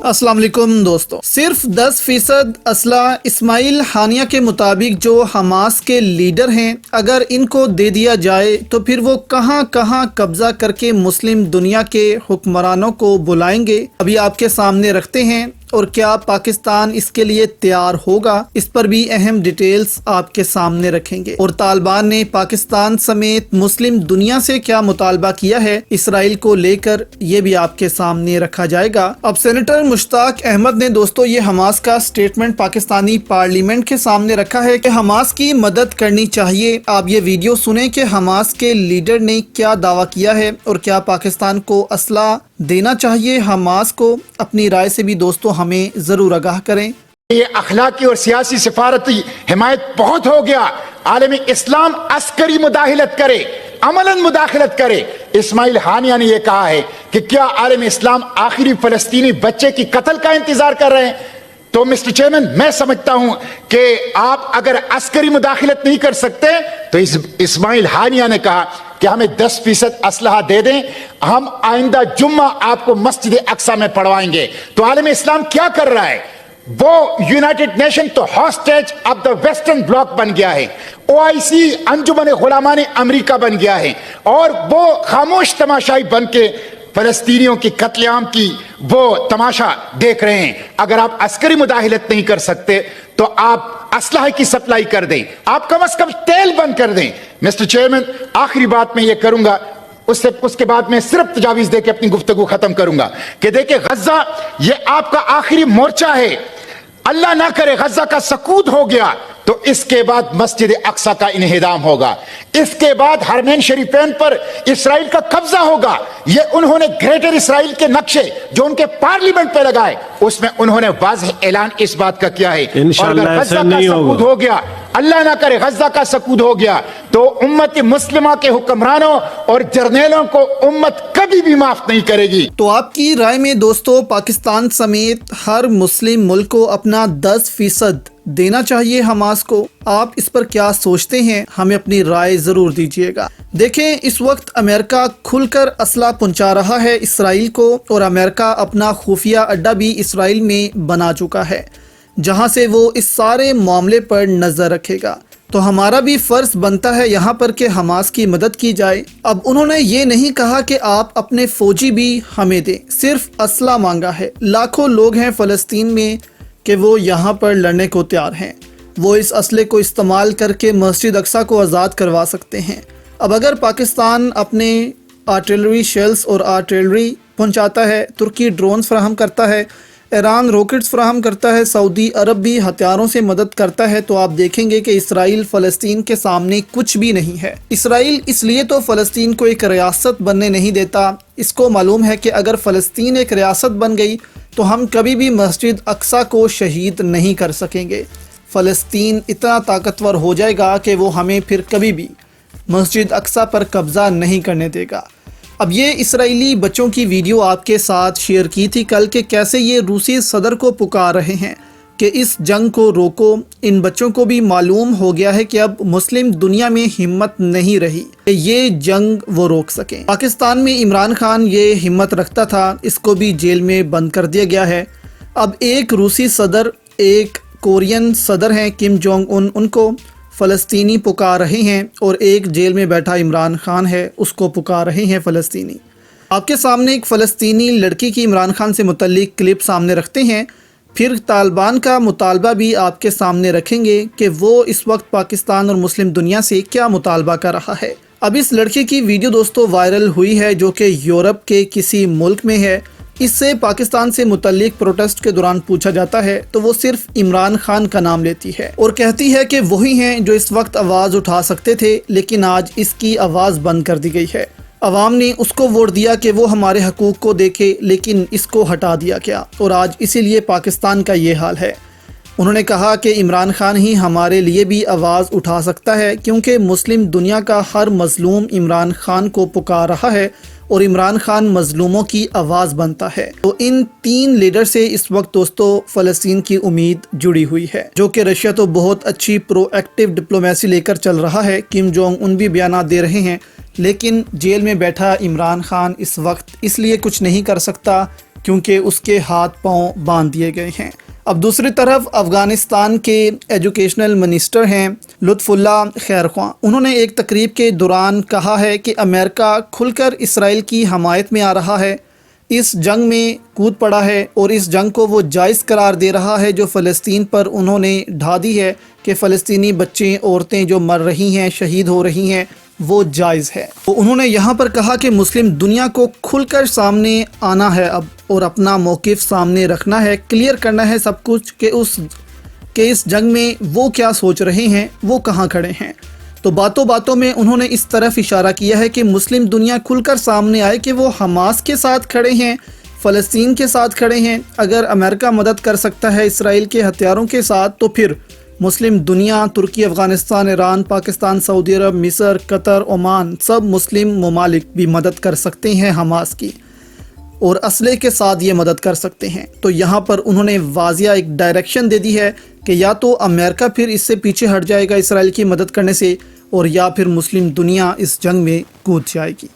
अस्सलाम वालेकुम दोस्तों, सिर्फ 10% असला इस्माइल हानिया के मुताबिक जो हमास के लीडर हैं, अगर इनको दे दिया जाए तो फिर वो कहां कहां कब्जा करके मुस्लिम दुनिया के हुक्मरानों को बुलाएंगे। अभी आपके सामने रखते हैं। और क्या पाकिस्तान इसके लिए तैयार होगा, इस पर भी अहम डिटेल्स आपके सामने रखेंगे। और तालिबान ने पाकिस्तान समेत मुस्लिम दुनिया से क्या मुतालबा किया है इसराइल को लेकर, ये भी आपके सामने रखा जाएगा। अब सेनेटर मुश्ताक अहमद ने दोस्तों ये हमास का स्टेटमेंट पाकिस्तानी पार्लियामेंट के सामने रखा है कि हमास की मदद करनी चाहिए। आप ये वीडियो सुने कि हमास के लीडर ने क्या दावा किया है और क्या पाकिस्तान को असला देना चाहिए हमास को। अपनी राय से भी दोस्तों हमें जरूर आगाह करें। ये अखलाकी और सियासी सिफारती हिमायत बहुत हो गया। आलमी इस्लाम अस्करी मुदाखलत करे, अमलन मुदाखलत करे। इस्माइल हानिया ने यह कहा है कि क्या आलमी इस्लाम आखिरी फलस्तीनी बच्चे की कत्ल का इंतजार कर रहे हैं। तो मिस्टर चेयरमैन, मैं समझता हूं कि आप अगर अस्करी मुदाखलत नहीं कर सकते तो इस्माइल हानिया ने कहा कि हमें 10% असलहा दे दें, हम आइंदा जुम्मा आपको मस्जिद अक्सा में पढ़वाएंगे। तो आलम इस्लाम क्या कर रहा है? वो यूनाइटेड नेशन तो hostage of the western block बन गया है, ओआईसी अंजुमन गुलामान अमेरिका बन गया है, और वो खामोश तमाशाई बन के फलस्तीनियों की कत्लेआम की वो तमाशा देख रहे हैं। अगर आप अस्करी मुदाखलत नहीं कर सकते तो आप असलहा की सप्लाई कर दें, आप कम से कम तेल बंद कर दें। मिस्टर चेयरमैन, आखिरी बात मैं ये करूंगा, उसके बाद मैं सिर्फ तजावीज देके अपनी गुफ्तगू खत्म करूंगा कि देखिए, गज्जा ये आपका आखिरी मोर्चा है। अल्लाह ना करे गज्जा का सकूत हो गया तो इसके बाद मस्जिद अक्सा का इन्हिदाम होगा, इसके बाद हरमैन शरीफैन पर इसराइल का कब्जा होगा। ये उन्होंने ग्रेटर इसराइल के नक्शे जो उनके पार्लियामेंट पे लगाए, उसमें उन्होंने वाज़ेह ऐलान इस बात का किया है। और अगर गज्जा का सकूत हो गया, अल्लाह ना करे गज्जा का सकूत हो गया, तो उम्मत मुस्लिमा के हुक्मरानों और जर्नेलों को उम्मत कभी भी माफ नहीं करेगी। तो आपकी राय में दोस्तों पाकिस्तान समेत हर मुस्लिम मुल्क को अपना 10% देना चाहिए हमास को। आप इस पर क्या सोचते हैं, हमें अपनी राय जरूर दीजिएगा। देखें, इस वक्त अमेरिका खुलकर असला पहुंचा रहा है इसराइल को, और अमेरिका अपना खुफिया अड्डा भी इसराइल में बना चुका है, जहां से वो इस सारे मामले पर नजर रखेगा। तो हमारा भी फर्ज बनता है यहाँ पर कि हमास की मदद की जाए। अब उन्होंने ये नहीं कहा कि आप अपने फौजी भी हमें दें, सिर्फ असला मांगा है। लाखों लोग हैं फ़लस्तीन में कि वो यहाँ पर लड़ने को तैयार हैं। वो इस असले को इस्तेमाल करके मस्जिद अक्सा को आज़ाद करवा सकते हैं। अब अगर पाकिस्तान अपने आर्टिलरी शेल्स और आर्टिलरी पहुँचाता है, तुर्की ड्रोन्स फराहम करता है, ईरान रॉकेट्स फराहम करता है, सऊदी अरब भी हथियारों से मदद करता है, तो आप देखेंगे कि इसराइल फ़लस्तीन के सामने कुछ भी नहीं है। इसराइल इसलिए तो फ़लस्तीन को एक रियासत बनने नहीं देता, इसको मालूम है कि अगर फ़लस्तीन एक रियासत बन गई तो हम कभी भी मस्जिद अक्सा को शहीद नहीं कर सकेंगे। फ़लस्तीन इतना ताकतवर हो जाएगा कि वो हमें फिर कभी भी मस्जिद अक्सा पर कब्ज़ा नहीं करने देगा। अब ये इसराइली बच्चों की वीडियो आपके साथ शेयर की थी कल के कैसे ये रूसी सदर को पुकार रहे हैं कि इस जंग को रोको। इन बच्चों को भी मालूम हो गया है कि अब मुस्लिम दुनिया में हिम्मत नहीं रही कि ये जंग वो रोक सकें। पाकिस्तान में इमरान खान ये हिम्मत रखता था, इसको भी जेल में बंद कर दिया गया है। अब एक रूसी सदर, एक कोरियन सदर हैं किम जोंग उन, उनको फ़लस्तीनी पुकार रहे हैं, और एक जेल में बैठा इमरान खान है, उसको पुकार रहे हैं फ़लस्तीनी। आपके सामने एक फ़लस्तीनी लड़की की इमरान खान से मुतल्लिक क्लिप सामने रखते हैं, फिर तालिबान का मुतालबा भी आपके सामने रखेंगे कि वो इस वक्त पाकिस्तान और मुस्लिम दुनिया से क्या मुतालबा कर रहा है। अब इस लड़के की वीडियो दोस्तों वायरल हुई है जो कि यूरोप के किसी मुल्क में है। इससे पाकिस्तान से मुतल्लिक प्रोटेस्ट के दौरान पूछा जाता है तो वो सिर्फ इमरान खान का नाम लेती है और कहती है कि वही हैं जो इस वक्त आवाज़ उठा सकते थे, लेकिन आज इसकी आवाज़ बंद कर दी गई है। अवाम ने उसको वोट दिया कि वो हमारे हकूक़ को देखे, लेकिन इसको हटा दिया गया, और आज इसीलिए पाकिस्तान का ये हाल है। उन्होंने कहा कि इमरान खान ही हमारे लिए भी आवाज़ उठा सकता है, क्योंकि मुस्लिम दुनिया का हर मजलूम इमरान खान को पुकार रहा है और इमरान खान मजलूमों की आवाज़ बनता है। तो इन 3 लीडर से इस वक्त दोस्तों फ़लस्तीन की उम्मीद जुड़ी हुई है, जो कि रशिया तो बहुत अच्छी प्रोएक्टिव डिप्लोमेसी लेकर चल रहा है। किम जोंग उन भी बयान दे रहे हैं, लेकिन जेल में बैठा इमरान खान इस वक्त इसलिए कुछ नहीं कर सकता کیونکہ اس کے ہاتھ پاؤں باندھ دیے گئے ہیں۔ اب دوسری طرف افغانستان کے ایجوکیشنل منسٹر ہیں لطف اللہ خیر خواں، انہوں نے ایک تقریب کے دوران کہا ہے کہ امریکہ کھل کر اسرائیل کی حمایت میں آ رہا ہے، اس جنگ میں کود پڑا ہے اور اس جنگ کو وہ جائز قرار دے رہا ہے جو فلسطین پر انہوں نے ڈھا دی ہے کہ فلسطینی بچے عورتیں جو مر رہی ہیں، شہید ہو رہی ہیں، وہ جائز ہے۔ تو انہوں نے یہاں پر کہا کہ مسلم دنیا کو کھل کر سامنے آنا ہے اب، اور اپنا موقف سامنے رکھنا ہے، کلیئر کرنا ہے سب کچھ کہ اس جنگ میں وہ کیا سوچ رہے ہیں، وہ کہاں کھڑے ہیں۔ تو باتوں باتوں میں انہوں نے اس طرف اشارہ کیا ہے کہ مسلم دنیا کھل کر سامنے آئے کہ وہ حماس کے ساتھ کھڑے ہیں، فلسطین کے ساتھ کھڑے ہیں۔ اگر امریکہ مدد کر سکتا ہے اسرائیل کے ہتھیاروں کے ساتھ، تو پھر مسلم دنیا، ترکی، افغانستان، ایران، پاکستان، سعودی عرب، مصر، قطر، عمان، سب مسلم ممالک بھی مدد کر سکتے ہیں حماس کی، اور اسلحے کے ساتھ یہ مدد کر سکتے ہیں۔ تو یہاں پر انہوں نے واضح ایک ڈائریکشن دے دی ہے کہ یا تو امریکہ پھر اس سے پیچھے ہٹ جائے گا اسرائیل کی مدد کرنے سے، اور یا پھر مسلم دنیا اس جنگ میں کود جائے گی۔